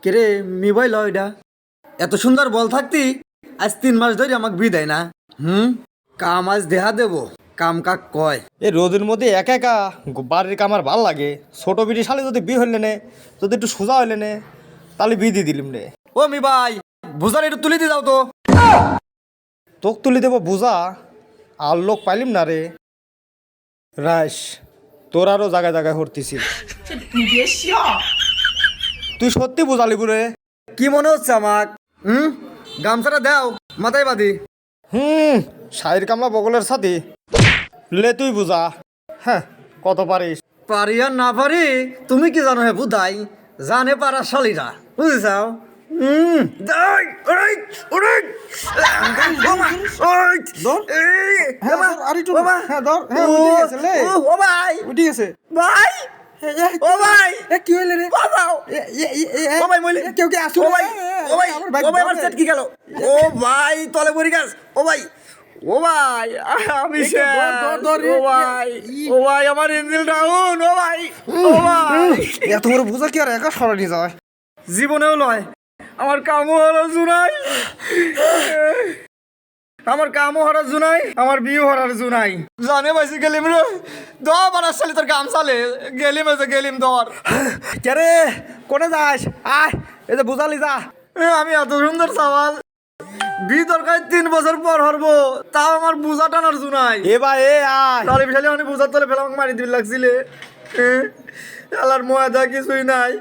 কেরে মোবাইল এটা এত সুন্দর বল থাকতি আজ 3 মাস ধরে আমাকে বি দেয় না। কাম আজ দেহা দেবো, কাম কাক কয়। এই রোদের মধ্যে একা একা বাড়ির কামার ভাল লাগে। ছোট বিটি শালি যদি বি হইলে নে, যদি একটু সোজা হইলে নে, তাহলে বি দিয়ে দিলিম রে। ও মি ভাই, বুঝার একটু তুলি দিয়ে যাও তো। তোক তুলি দেবো বুঝা, আর লোক পাইলিম না রে। রাইস তোর আরও জায়গায় জায়গায় হরতিছিল। তুই সত্যি বুঝালি বুড়ে। কি মনে হচ্ছে আমাক? গামছাটা দাও, মাথায় বাঁধি। শাহির কামলা বগলের সাথে লে তুই বুঝা। হ্যাঁ কত পারিস। পারি আর না পারি তুমি কি জানো হে বুধাই, জানে পারা শালিরা, বুঝেছাও। কি হইলে রে? কি গেল? ও ভাই তলে পড়ি গাছ। ও ভাই, ও ভাই আমি ও ভাই, ও ভাই আমার ইঞ্জিন ডাউন। ও ভাই, ও ভাই এত বড় বুঝা কি আর একা সরানি যায়? জীবনেও নয়। আমার কামও হরার জুনাই, আমার কামও হরার জুনাই, আমার বিয়ে হরার জুনাই। জানে পাইছি গেলিম রে, দর বারার সালে তোর কাম চালে গেলিম, এসে গেলিম দর। কে কোনে যাস? আয় এই যে বুঝালি যা। আমি এত সুন্দর সওয়াল বি দরকার 3 বছর পর হরবো, তাও আমার বুঝা টানার জুনাই। এ ভাই এ আয়। তাহলে বিশালে আমি বুঝার তলে ফেলাম মারি দিবি লাগছিলে। আলার ময়দা কিছুই নাই।